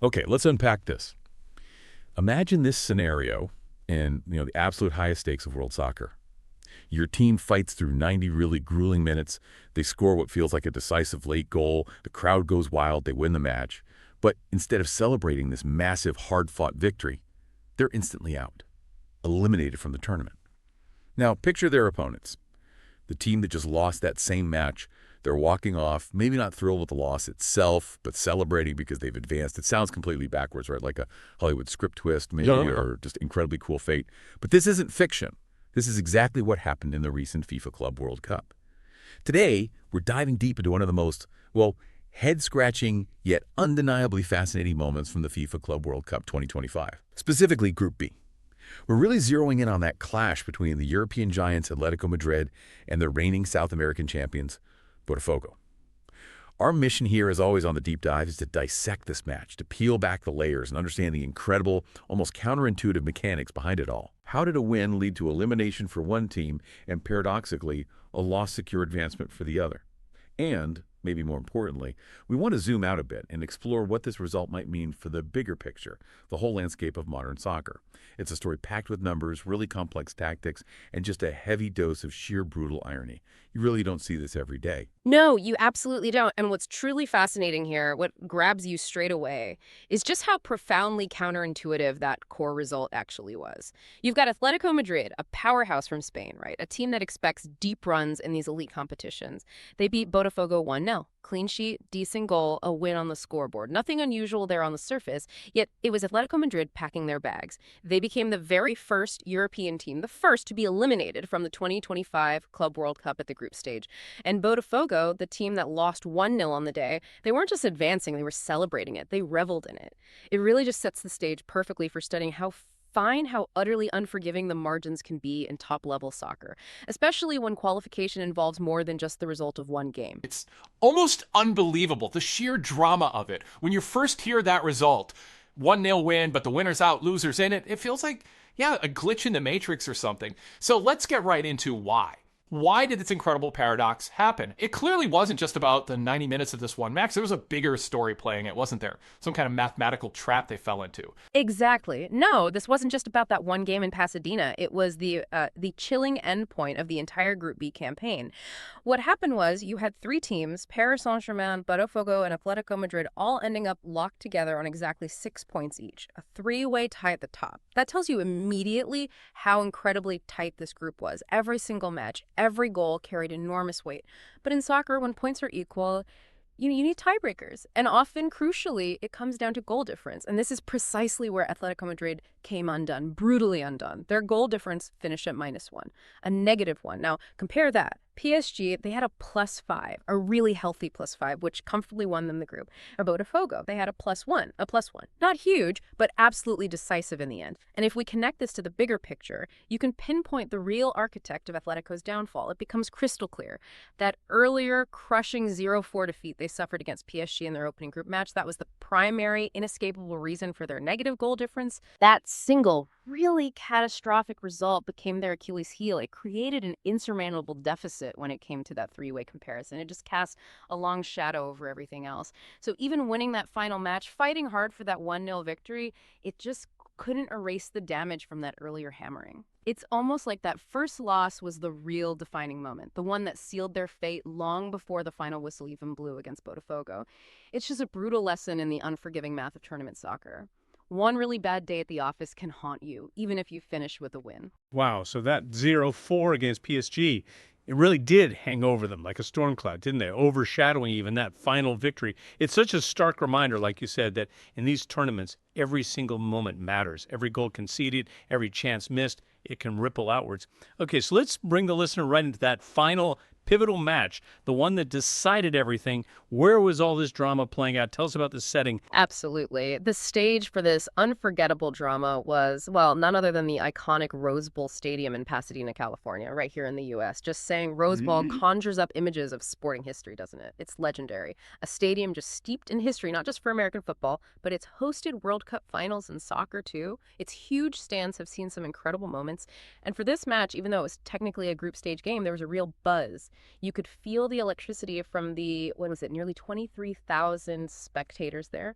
Okay, let's unpack this. Imagine this scenario in, the absolute highest stakes of world soccer. Your team fights through 90 really grueling minutes. They score what feels like a decisive late goal. The crowd goes wild. They win the match. But instead of celebrating this massive, hard-fought victory, they're instantly out, eliminated from the tournament. Now, picture their opponents. The team that just lost that same match, they're walking off, maybe not thrilled with the loss itself, but celebrating because they've advanced. It sounds completely backwards, right? Like a Hollywood script twist, maybe, No, no, no. or just incredibly cool fate. But this isn't fiction. This is exactly what happened in the recent FIFA Club World Cup. Today, we're diving deep into one of the most, head-scratching yet undeniably fascinating moments from the FIFA Club World Cup 2025, specifically Group B. We're really zeroing in on that clash between the European giants Atletico Madrid and the reigning South American champions, Botafogo. Our mission here, as always on the deep dive, is to dissect this match, to peel back the layers and understand the incredible, almost counterintuitive mechanics behind it all. How did a win lead to elimination for one team and, paradoxically, a loss-secure advancement for the other? And, maybe more importantly, we want to zoom out a bit and explore what this result might mean for the bigger picture, the whole landscape of modern soccer. It's a story packed with numbers, really complex tactics, and just a heavy dose of sheer brutal irony. You really don't see this every day. No, you absolutely don't. And what's truly fascinating here, what grabs you straight away, is just how profoundly counterintuitive that core result actually was. You've got Atletico Madrid, a powerhouse from Spain, right? A team that expects deep runs in these elite competitions. They beat Botafogo 1-0. Clean sheet, decent goal, a win on the scoreboard. Nothing unusual there on the surface, yet it was Atletico Madrid packing their bags. They became the very first European team, the first to be eliminated from the 2025 Club World Cup at the group stage. And Botafogo, the team that lost 1-0 on the day, they weren't just advancing, they were celebrating it. They reveled in it. It really just sets the stage perfectly for studying how utterly unforgiving the margins can be in top-level soccer, especially when qualification involves more than just the result of one game. It's almost unbelievable, the sheer drama of it. When you first hear that result, 1-0 win, but the winner's out, losers in it, it feels like, a glitch in the Matrix or something. So let's get right into why. Why did this incredible paradox happen? It clearly wasn't just about the 90 minutes of this one match. There was a bigger story playing it, wasn't there? Some kind of mathematical trap they fell into. Exactly. No, this wasn't just about that one game in Pasadena. It was the chilling endpoint of the entire Group B campaign. What happened was you had three teams, Paris Saint-Germain, Botafogo, and Atletico Madrid, all ending up locked together on exactly 6 points each, a three-way tie at the top. That tells you immediately how incredibly tight this group was. Every single match, every goal carried enormous weight. But in soccer, when points are equal, you need tiebreakers. And often, crucially, it comes down to goal difference. And this is precisely where Atletico Madrid came undone, brutally undone. Their goal difference finished at -1, a -1. Now, compare that. PSG, they had a +5, a really healthy +5, which comfortably won them the group. Or Botafogo, they had a +1, a +1. Not huge, but absolutely decisive in the end. And if we connect this to the bigger picture, you can pinpoint the real architect of Atletico's downfall. It becomes crystal clear. That earlier crushing 0-4 defeat they suffered against PSG in their opening group match, that was the primary, inescapable reason for their negative goal difference. That single, really catastrophic result became their Achilles heel. It created an insurmountable deficit when it came to that three-way comparison. It just cast a long shadow over everything else. So even winning that final match, fighting hard for that 1-0 victory, it just couldn't erase the damage from that earlier hammering. It's almost like that first loss was the real defining moment, the one that sealed their fate long before the final whistle even blew against Botafogo. It's just a brutal lesson in the unforgiving math of tournament soccer. One really bad day at the office can haunt you, even if you finish with a win. Wow, so that 0-4 against PSG, it really did hang over them like a storm cloud, didn't they? Overshadowing even that final victory. It's such a stark reminder, like you said, that in these tournaments, every single moment matters. Every goal conceded, every chance missed, it can ripple outwards. Okay, so let's bring the listener right into that final pivotal match, the one that decided everything. Where was all this drama playing out? Tell us about the setting. Absolutely. The stage for this unforgettable drama was, well, none other than the iconic Rose Bowl Stadium in Pasadena, California, right here in the U.S. Just saying Rose Bowl conjures up images of sporting history, doesn't it? It's legendary. A stadium just steeped in history, not just for American football, but it's hosted World Cup finals in soccer, too. Its huge stands have seen some incredible moments. And for this match, even though it was technically a group stage game, there was a real buzz. You could feel the electricity from the, nearly 23,000 spectators there.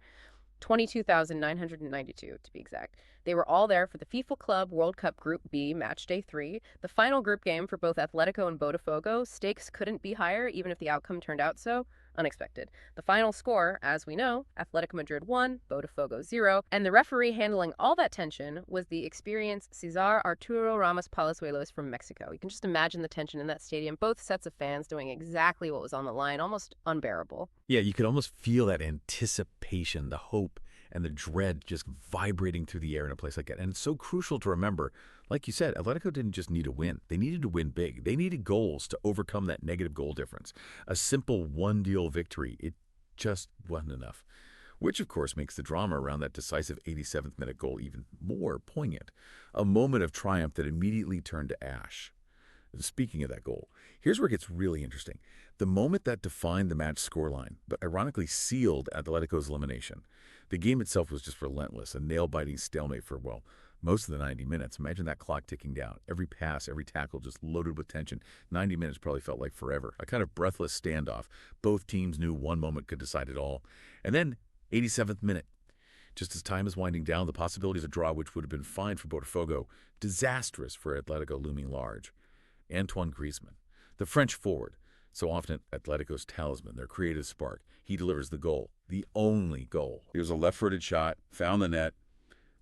22,992 to be exact. They were all there for the FIFA Club World Cup Group B Match Day 3, the final group game for both Atletico and Botafogo. Stakes couldn't be higher, even if the outcome turned out so. Unexpected. The final score, as we know, Atletico Madrid 1, Botafogo 0, and the referee handling all that tension was the experienced Cesar Arturo Ramos Palazuelos from Mexico. You can just imagine the tension in that stadium, both sets of fans doing exactly what was on the line, almost unbearable. Yeah, you could almost feel that anticipation, the hope, and the dread just vibrating through the air in a place like that. And it's so crucial to remember, like you said, Atletico didn't just need a win. They needed to win big. They needed goals to overcome that negative goal difference. A simple one-deal victory, it just wasn't enough. Which, of course, makes the drama around that decisive 87th minute goal even more poignant. A moment of triumph that immediately turned to ash. Speaking of that goal, here's where it gets really interesting. The moment that defined the match scoreline, but ironically sealed Atletico's elimination. The game itself was just relentless, a nail-biting stalemate for, well, most of the 90 minutes. Imagine that clock ticking down. Every pass, every tackle just loaded with tension. 90 minutes probably felt like forever. A kind of breathless standoff. Both teams knew one moment could decide it all. And then, 87th minute. Just as time is winding down, the possibilities of draw, which would have been fine for Botafogo, disastrous for Atletico, looming large. Antoine Griezmann, the French forward, so often Atletico's talisman, their creative spark. He delivers the goal, the only goal. It was a left-footed shot, found the net,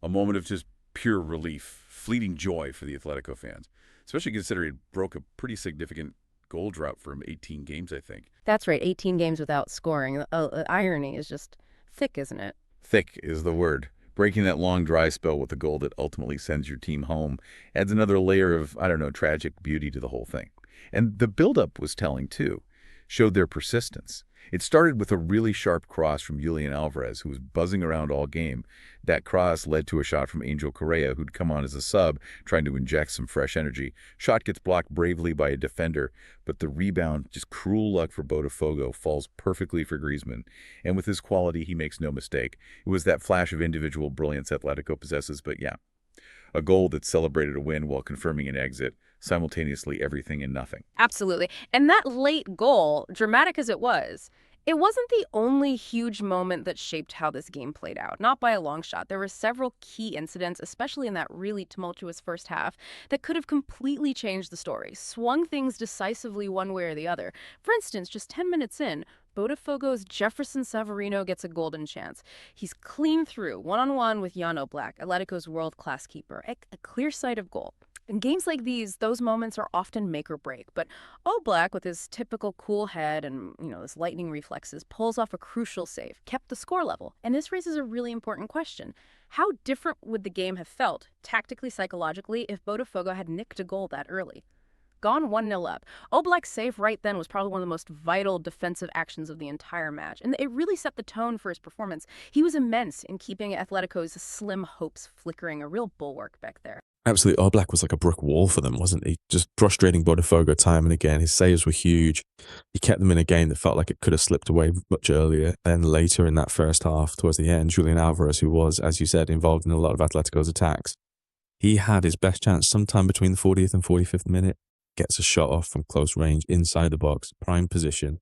a moment of just pure relief, fleeting joy for the Atletico fans, especially considering it broke a pretty significant goal drought from 18 games, I think. That's right, 18 games without scoring. The irony is just thick, isn't it? Thick is the word. Breaking that long dry spell with a goal that ultimately sends your team home adds another layer of, tragic beauty to the whole thing. And the buildup was telling, too. Showed their persistence. It started with a really sharp cross from Julián Álvarez, who was buzzing around all game. That cross led to a shot from Ángel Correa, who'd come on as a sub, trying to inject some fresh energy. Shot gets blocked bravely by a defender, but the rebound, just cruel luck for Botafogo, falls perfectly for Griezmann. And with his quality, he makes no mistake. It was that flash of individual brilliance Atletico possesses, but yeah, a goal that celebrated a win while confirming an exit, simultaneously everything and nothing. Absolutely. And that late goal, dramatic as it wasn't the only huge moment that shaped how this game played out, not by a long shot. There were several key incidents, especially in that really tumultuous first half, that could have completely changed the story, swung things decisively one way or the other. For instance, just 10 minutes in, Botafogo's Jefferson Savarino gets a golden chance. He's clean through, one-on-one with Jan Oblak, Atletico's world-class keeper, a clear sight of goal. In games like these, those moments are often make or break, but Oblak, with his typical cool head and, his lightning reflexes, pulls off a crucial save, kept the score level. And this raises a really important question. How different would the game have felt, tactically, psychologically, if Botafogo had nicked a goal that early? Gone 1-0 up. Oblak's save right then was probably one of the most vital defensive actions of the entire match, and it really set the tone for his performance. He was immense in keeping Atletico's slim hopes flickering, a real bulwark back there. Absolutely. Oblak was like a brick wall for them, wasn't he? Just frustrating Botafogo time and again. His saves were huge. He kept them in a game that felt like it could have slipped away much earlier. Then later in that first half, towards the end, Julián Álvarez, who was, as you said, involved in a lot of Atletico's attacks, he had his best chance sometime between the 40th and 45th minute. Gets a shot off from close range inside the box, prime position,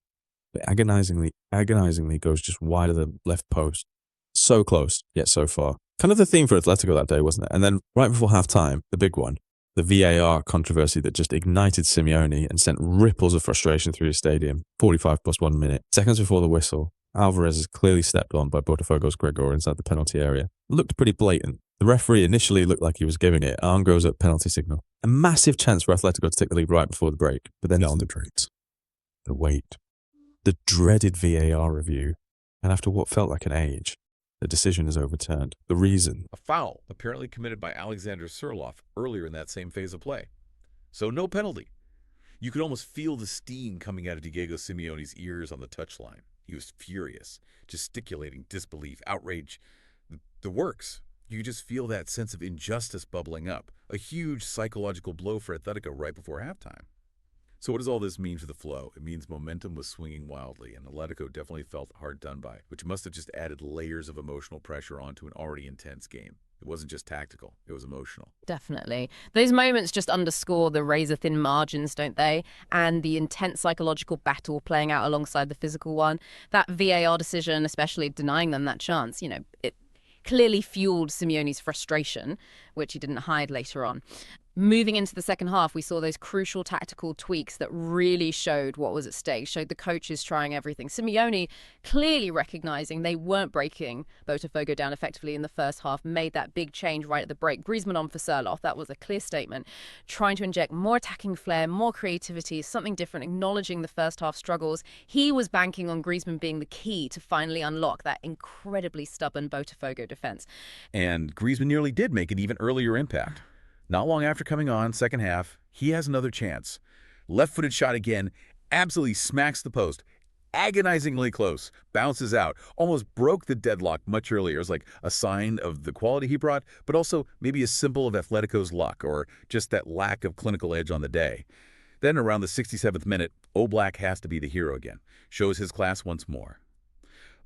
but agonizingly goes just wide of the left post. So close, yet so far. Kind of the theme for Atletico that day, wasn't it? And then right before half-time, the big one, the VAR controversy that just ignited Simeone and sent ripples of frustration through the stadium. 45 plus 1 minute. Seconds before the whistle, Alvarez is clearly stepped on by Botafogo's Gregor inside the penalty area. It looked pretty blatant. The referee initially looked like he was giving it. Arm goes up, penalty signal. A massive chance for Atletico to take the lead right before the break. But then down the traits. The wait. The dreaded VAR review. And after what felt like an age, the decision is overturned. The reason? A foul, apparently committed by Alexander Surloff earlier in that same phase of play. So no penalty. You could almost feel the steam coming out of Diego Simeone's ears on the touchline. He was furious, gesticulating disbelief, outrage, the works. You just feel that sense of injustice bubbling up. A huge psychological blow for Atletico right before halftime. So what does all this mean for the flow? It means momentum was swinging wildly, and Atletico definitely felt hard done by, which must have just added layers of emotional pressure onto an already intense game. It wasn't just tactical, it was emotional. Definitely. Those moments just underscore the razor-thin margins, don't they? And the intense psychological battle playing out alongside the physical one. That VAR decision, especially denying them that chance, it clearly fueled Simeone's frustration, which he didn't hide later on. Moving into the second half, we saw those crucial tactical tweaks that really showed what was at stake, showed the coaches trying everything. Simeone clearly recognizing they weren't breaking Botafogo down effectively in the first half, made that big change right at the break. Griezmann on for Serloff, that was a clear statement. Trying to inject more attacking flair, more creativity, something different, acknowledging the first half struggles. He was banking on Griezmann being the key to finally unlock that incredibly stubborn Botafogo defense. And Griezmann nearly did make an even earlier impact. Not long after coming on, second half, he has another chance. Left-footed shot again, absolutely smacks the post. Agonizingly close, bounces out, almost broke the deadlock much earlier. It was like a sign of the quality he brought, but also maybe a symbol of Atletico's luck or just that lack of clinical edge on the day. Then around the 67th minute, Oblak has to be the hero again. Shows his class once more.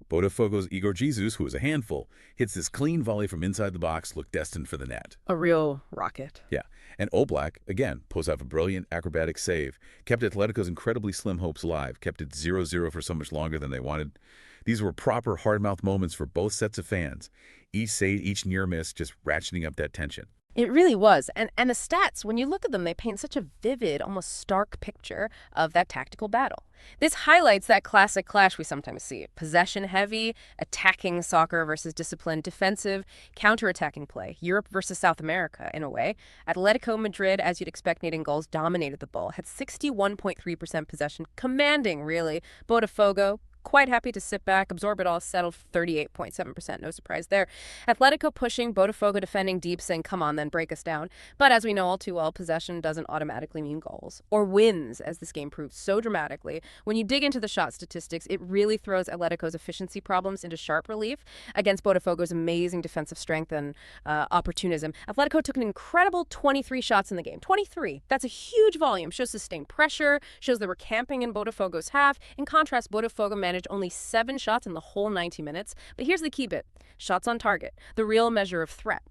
Botafogo's Igor Jesus, who is a handful, hits this clean volley from inside the box, looked destined for the net. A real rocket. Yeah, and Oblak, again, pulls off a brilliant acrobatic save, kept Atletico's incredibly slim hopes alive, kept it 0-0 for so much longer than they wanted. These were proper hard-mouth moments for both sets of fans. Each save, each near miss, just ratcheting up that tension. It really was. And the stats, when you look at them, they paint such a vivid, almost stark picture of that tactical battle. This highlights that classic clash we sometimes see. Possession-heavy, attacking soccer versus disciplined, defensive, counter-attacking play. Europe versus South America, in a way. Atletico Madrid, as you'd expect, needing goals, dominated the ball. Had 61.3% possession, commanding, really. Botafogo, quite happy to sit back, absorb it all, settled 38.7%. No surprise there. Atletico pushing, Botafogo defending deep, saying, come on, then break us down. But as we know all too well, possession doesn't automatically mean goals. Or wins, as this game proved so dramatically. When you dig into the shot statistics, it really throws Atletico's efficiency problems into sharp relief against Botafogo's amazing defensive strength and opportunism. Atletico took an incredible 23 shots in the game. 23. That's a huge volume. Shows sustained pressure, shows they were camping in Botafogo's half. In contrast, Botafogo managed only 7 shots in the whole 90 minutes. But here's the key bit. Shots on target, the real measure of threat.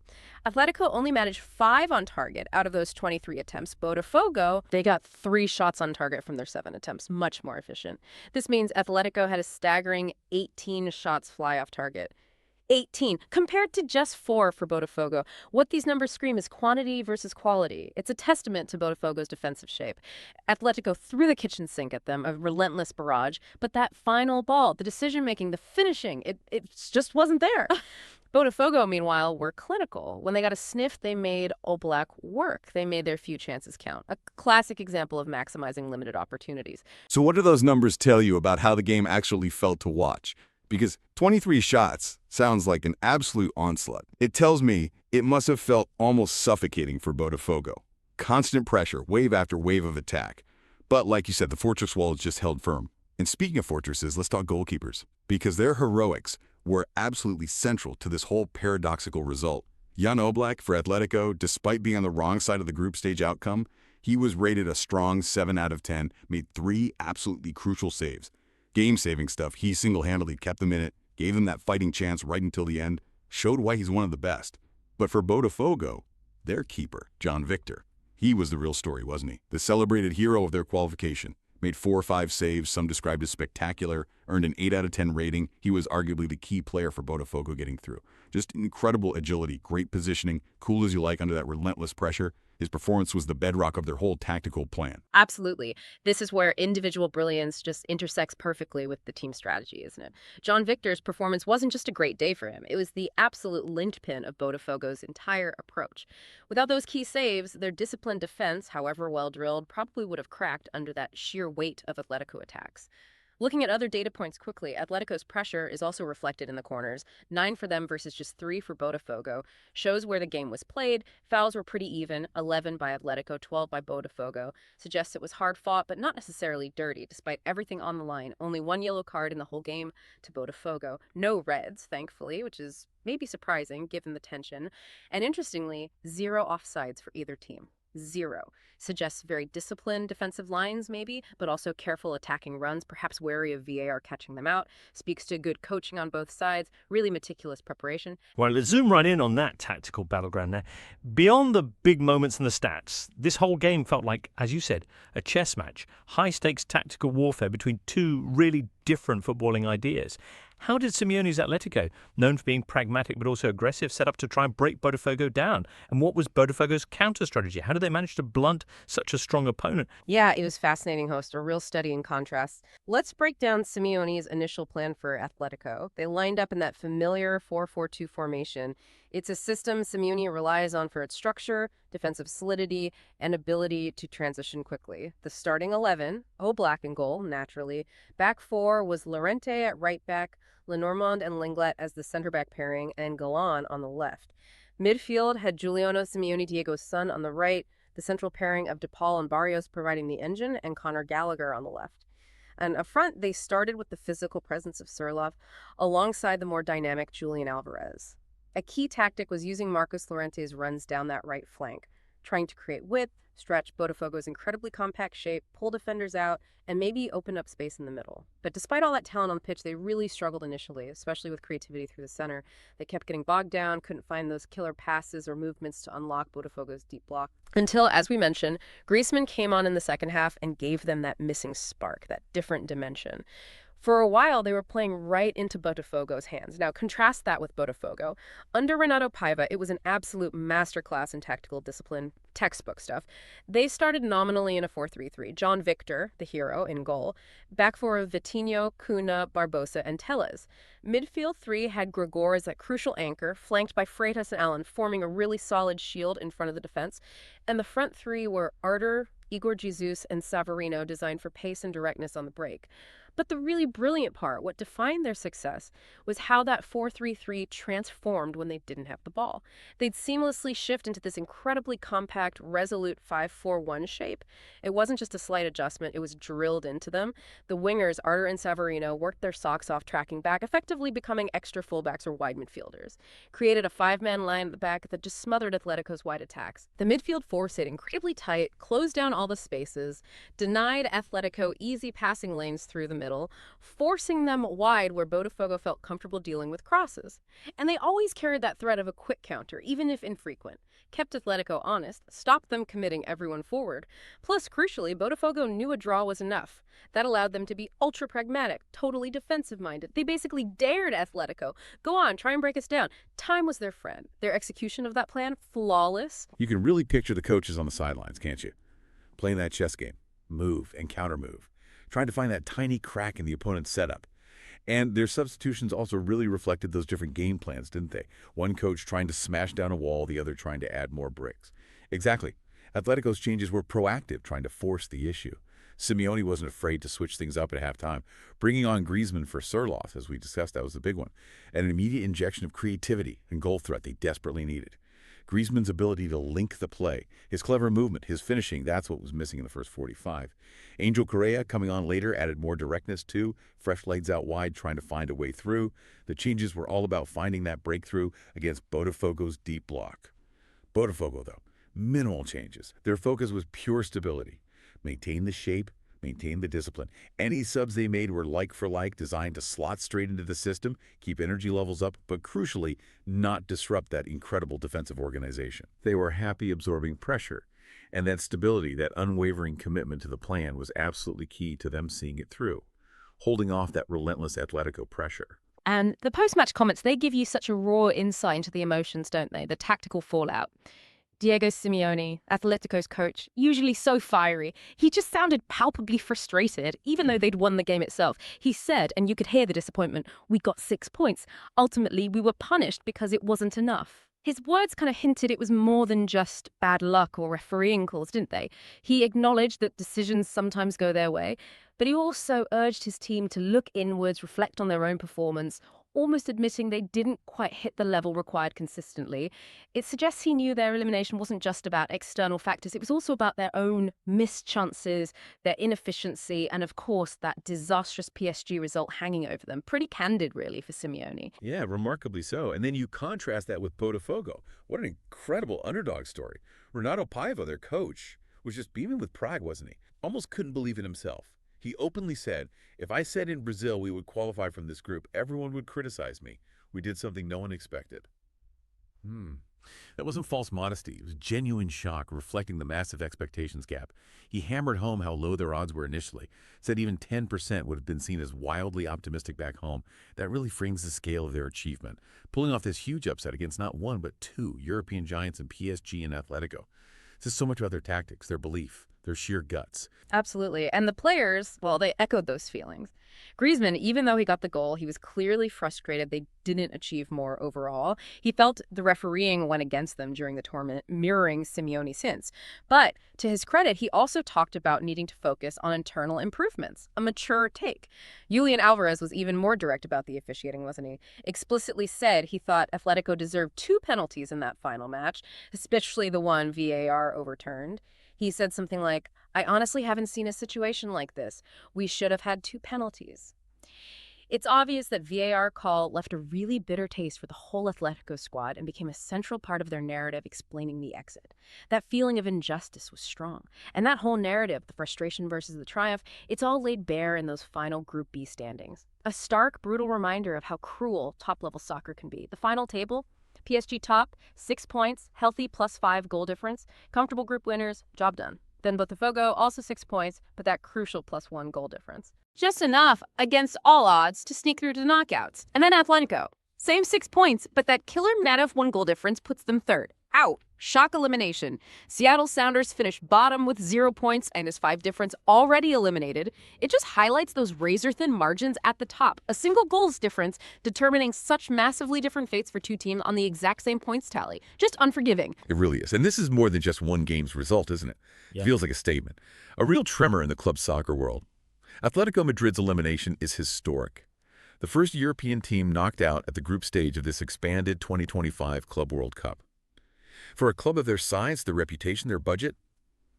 Atletico only managed 5 on target out of those 23 attempts. Botafogo, they got 3 shots on target from their 7 attempts, much more efficient. This means Atletico had a staggering 18 shots fly off target. 18, compared to just 4 for Botafogo. What these numbers scream is quantity versus quality. It's a testament to Botafogo's defensive shape. Atletico threw the kitchen sink at them, a relentless barrage, but that final ball, the decision-making, the finishing, it just wasn't there. Botafogo, meanwhile, were clinical. When they got a sniff, they made Oblak work. They made their few chances count. A classic example of maximizing limited opportunities. So what do those numbers tell you about how the game actually felt to watch? Because 23 shots sounds like an absolute onslaught. It tells me it must have felt almost suffocating for Botafogo. Constant pressure, wave after wave of attack. But like you said, the fortress walls just held firm. And speaking of fortresses, let's talk goalkeepers. Because their heroics were absolutely central to this whole paradoxical result. Jan Oblak for Atletico, despite being on the wrong side of the group stage outcome, he was rated a strong 7 out of 10, made 3 absolutely crucial saves. Game-saving stuff, he single-handedly kept them in it, gave them that fighting chance right until the end, showed why he's one of the best. But for Botafogo, their keeper, John Victor, he was the real story, wasn't he? The celebrated hero of their qualification. Made 4 or 5 saves, some described as spectacular, earned an 8 out of 10 rating. He was arguably the key player for Botafogo getting through. Just incredible agility, great positioning, cool as you like under that relentless pressure. His performance was the bedrock of their whole tactical plan. Absolutely. This is where individual brilliance just intersects perfectly with the team strategy, isn't it? John Victor's performance wasn't just a great day for him. It was the absolute linchpin of Botafogo's entire approach. Without those key saves, their disciplined defense, however well drilled, probably would have cracked under that sheer weight of Atletico attacks. Looking at other data points quickly, Atletico's pressure is also reflected in the corners. 9 for them versus just 3 for Botafogo. Shows where the game was played. Fouls were pretty even, 11 by Atletico, 12 by Botafogo. Suggests it was hard fought, but not necessarily dirty, despite everything on the line. Only 1 yellow card in the whole game to Botafogo. No reds, thankfully, which is maybe surprising given the tension. And interestingly, 0 offsides for either team. 0. Suggests very disciplined defensive lines, maybe, but also careful attacking runs, perhaps wary of VAR catching them out. Speaks to good coaching on both sides, really meticulous preparation. Well, let's zoom right in on that tactical battleground there. Beyond the big moments and the stats, this whole game felt like, as you said, a chess match. High-stakes tactical warfare between two really different footballing ideas. How did Simeone's Atletico, known for being pragmatic but also aggressive, set up to try and break Botafogo down? And what was Botafogo's counter-strategy? How did they manage to blunt such a strong opponent? Yeah, it was fascinating, host, a real study in contrasts. Let's break down Simeone's initial plan for Atletico. They lined up in that familiar 4-4-2 formation. It's a system Simeone relies on for its structure, defensive solidity, and ability to transition quickly. The starting 11, Oblak in goal, naturally. Back four was Llorente at right back, Lenormand and Lenglet as the center-back pairing, and Galan on the left. Midfield had Giuliano Simeone, Diego's son, on the right, the central pairing of DePaul and Barrios providing the engine, and Conor Gallagher on the left. And up front, they started with the physical presence of Surlov alongside the more dynamic Julián Álvarez. A key tactic was using Marcos Llorente's runs down that right flank, trying to create width, stretch Botafogo's incredibly compact shape, pull defenders out, and maybe open up space in the middle. But despite all that talent on the pitch, they really struggled initially, especially with creativity through the center. They kept getting bogged down, couldn't find those killer passes or movements to unlock Botafogo's deep block. Until, as we mentioned, Griezmann came on in the second half and gave them that missing spark, that different dimension. For a while, they were playing right into Botafogo's hands. Now, contrast that with Botafogo. Under Renato Paiva, it was an absolute masterclass in tactical discipline, textbook stuff. They started nominally in a 4-3-3. John Victor, the hero, in goal. Back four of Vitinho, Cunha, Barbosa, and Telles. Midfield three had Gregor as a crucial anchor, flanked by Freitas and Allen, forming a really solid shield in front of the defense. And the front three were Arter, Igor Jesus, and Savarino, designed for pace and directness on the break. But the really brilliant part, what defined their success, was how that 4-3-3 transformed when they didn't have the ball. They'd seamlessly shift into this incredibly compact, resolute 5-4-1 shape. It wasn't just a slight adjustment, it was drilled into them. The wingers, Arter and Savarino, worked their socks off tracking back, effectively becoming extra fullbacks or wide midfielders. Created a five-man line at the back that just smothered Atletico's wide attacks. The midfield four stayed incredibly tight, closed down all the spaces, denied Atletico easy passing lanes through the middle, forcing them wide where Botafogo felt comfortable dealing with crosses. And they always carried that threat of a quick counter, even if infrequent. Kept Atletico honest, stopped them committing everyone forward. Plus, crucially, Botafogo knew a draw was enough. That allowed them to be ultra-pragmatic, totally defensive-minded. They basically dared Atletico. Go on, try and break us down. Time was their friend. Their execution of that plan, flawless. You can really picture the coaches on the sidelines, can't you? Playing that chess game, move and counter-move, trying to find that tiny crack in the opponent's setup. And their substitutions also really reflected those different game plans, didn't they? One coach trying to smash down a wall, the other trying to add more bricks. Exactly. Atletico's changes were proactive, trying to force the issue. Simeone wasn't afraid to switch things up at halftime, bringing on Griezmann for Surlov, as we discussed. That was the big one. And an immediate injection of creativity and goal threat they desperately needed. Griezmann's ability to link the play, his clever movement, his finishing, that's what was missing in the first 45. Ángel Correa, coming on later, added more directness too, fresh legs out wide, trying to find a way through. The changes were all about finding that breakthrough against Botafogo's deep block. Botafogo, though, minimal changes. Their focus was pure stability. Maintain the shape, maintain the discipline. Any subs they made were like for like, designed to slot straight into the system, keep energy levels up, but crucially, not disrupt that incredible defensive organization. They were happy absorbing pressure, and that stability, that unwavering commitment to the plan was absolutely key to them seeing it through, holding off that relentless Atletico pressure. And the post-match comments, they give you such a raw insight into the emotions, don't they? The tactical fallout. Diego Simeone, Atletico's coach, usually so fiery, he just sounded palpably frustrated, even though they'd won the game itself. He said, and you could hear the disappointment, "We got 6 points. Ultimately, we were punished because it wasn't enough." His words kind of hinted it was more than just bad luck or refereeing calls, didn't they? He acknowledged that decisions sometimes go their way, but he also urged his team to look inwards, reflect on their own performance, almost admitting they didn't quite hit the level required consistently. It suggests he knew their elimination wasn't just about external factors. It was also about their own missed chances, their inefficiency, and of course, that disastrous PSG result hanging over them. Pretty candid, really, for Simeone. Yeah, remarkably so. And then you contrast that with Botafogo. What an incredible underdog story. Renato Paiva, their coach, was just beaming with pride, wasn't he? Almost couldn't believe it himself. He openly said, if I said in Brazil we would qualify from this group, everyone would criticize me. We did something no one expected. That wasn't false modesty. It was genuine shock, reflecting the massive expectations gap. He hammered home how low their odds were initially, said even 10% would have been seen as wildly optimistic back home. That really frames the scale of their achievement, pulling off this huge upset against not one but two European giants in PSG and Atlético. This is so much about their tactics, their belief, their sheer guts. Absolutely. And the players, well, they echoed those feelings. Griezmann, even though he got the goal, he was clearly frustrated they didn't achieve more overall. He felt the refereeing went against them during the tournament, mirroring Simeone's hints. But to his credit, he also talked about needing to focus on internal improvements, a mature take. Julián Álvarez was even more direct about the officiating, wasn't he? Explicitly said he thought Atlético deserved 2 penalties in that final match, especially the one VAR overturned. He said something like, I honestly haven't seen a situation like this. We should have had 2 penalties. It's obvious that VAR call left a really bitter taste for the whole Atletico squad and became a central part of their narrative explaining the exit. That feeling of injustice was strong. And that whole narrative, the frustration versus the triumph, it's all laid bare in those final Group B standings. A stark, brutal reminder of how cruel top-level soccer can be. The final table, PSG top, 6 points, healthy +5 goal difference, comfortable group winners, job done. Then Botafogo, also 6 points, but that crucial +1 goal difference. Just enough, against all odds, to sneak through to knockouts. And then Atlético, same 6 points, but that killer net of 1 goal difference puts them third. Out. Shock elimination. Seattle Sounders finished bottom with 0 points and is 5 difference already eliminated. It just highlights those razor-thin margins at the top. A single goals difference determining such massively different fates for 2 teams on the exact same points tally. Just unforgiving. It really is. And this is more than just one game's result, isn't it? Yeah. It feels like a statement. A real tremor in the club soccer world. Atletico Madrid's elimination is historic. The first European team knocked out at the group stage of this expanded 2025 Club World Cup. For a club of their size, their reputation, their budget,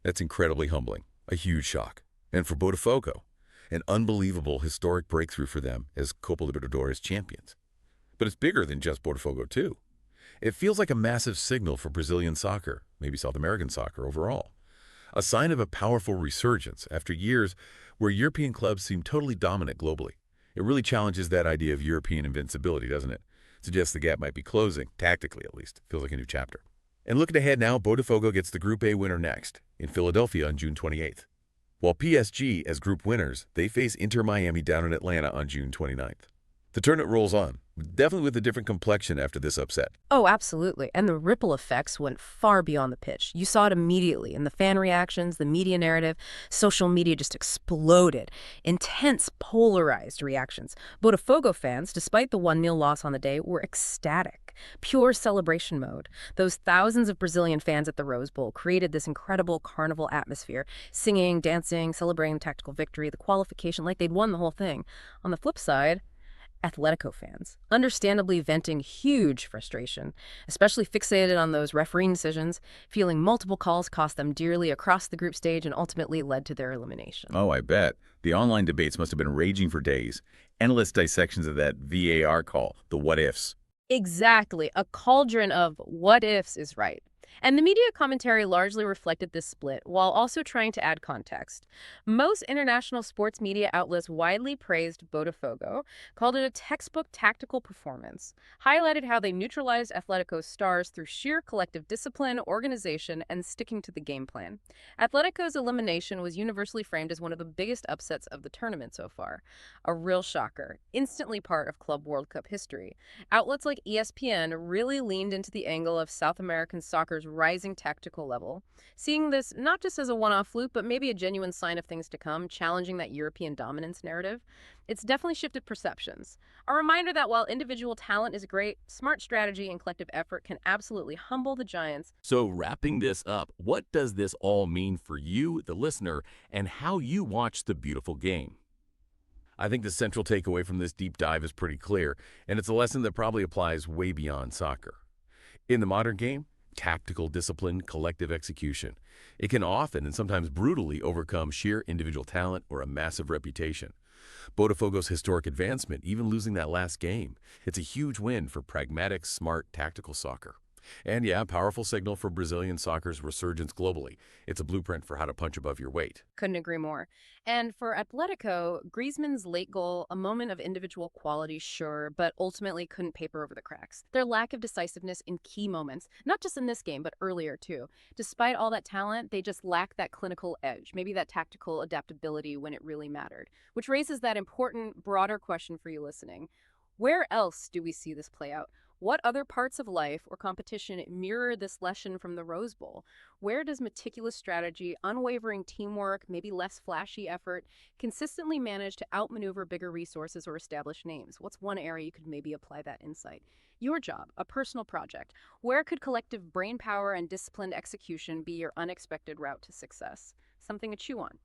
that's incredibly humbling, a huge shock. And for Botafogo, an unbelievable historic breakthrough for them as Copa Libertadores champions. But it's bigger than just Botafogo, too. It feels like a massive signal for Brazilian soccer, maybe South American soccer overall. A sign of a powerful resurgence after years where European clubs seem totally dominant globally. It really challenges that idea of European invincibility, doesn't it? Suggests the gap might be closing, tactically at least. Feels like a new chapter. And looking ahead now, Botafogo gets the Group A winner next, in Philadelphia on June 28th. While PSG, as group winners, they face Inter Miami down in Atlanta on June 29th. The tournament rolls on, definitely with a different complexion after this upset. Oh, absolutely. And the ripple effects went far beyond the pitch. You saw it immediately in the fan reactions, the media narrative. Social media just exploded. Intense, polarized reactions. Botafogo fans, despite the 1-0 loss on the day, were ecstatic. Pure celebration mode. Those thousands of Brazilian fans at the Rose Bowl created this incredible carnival atmosphere, singing, dancing, celebrating the tactical victory, the qualification, like they'd won the whole thing. On the flip side, Atletico fans, understandably venting huge frustration, especially fixated on those refereeing decisions, feeling multiple calls cost them dearly across the group stage and ultimately led to their elimination. Oh, I bet. The online debates must have been raging for days. Endless dissections of that VAR call, the what-ifs. Exactly. A cauldron of what-ifs is right. And the media commentary largely reflected this split, while also trying to add context. Most international sports media outlets widely praised Botafogo, called it a textbook tactical performance, highlighted how they neutralized Atletico's stars through sheer collective discipline, organization, and sticking to the game plan. Atletico's elimination was universally framed as one of the biggest upsets of the tournament so far. A real shocker, instantly part of Club World Cup history. Outlets like ESPN really leaned into the angle of South American soccer's rising tactical level, seeing this not just as a one-off fluke, but maybe a genuine sign of things to come, challenging that European dominance narrative. It's definitely shifted perceptions. A reminder that while individual talent is great, smart strategy and collective effort can absolutely humble the giants. So wrapping this up, what does this all mean for you, the listener, and how you watch the beautiful game? I think the central takeaway from this deep dive is pretty clear, and it's a lesson that probably applies way beyond soccer. In the modern game, tactical discipline, collective execution. It can often and sometimes brutally overcome sheer individual talent or a massive reputation. Botafogo's historic advancement, even losing that last game, it's a huge win for pragmatic, smart, tactical soccer. And yeah, powerful signal for Brazilian soccer's resurgence globally. It's a blueprint for how to punch above your weight. Couldn't agree more. And for Atletico, Griezmann's late goal, a moment of individual quality, sure, but ultimately couldn't paper over the cracks. Their lack of decisiveness in key moments, not just in this game, but earlier too. Despite all that talent, they just lack that clinical edge, maybe that tactical adaptability when it really mattered. Which raises that important, broader question for you listening. Where else do we see this play out? What other parts of life or competition mirror this lesson from the Rose Bowl? Where does meticulous strategy, unwavering teamwork, maybe less flashy effort, consistently manage to outmaneuver bigger resources or established names? What's one area you could maybe apply that insight? Your job, a personal project. Where could collective brainpower and disciplined execution be your unexpected route to success? Something to chew on.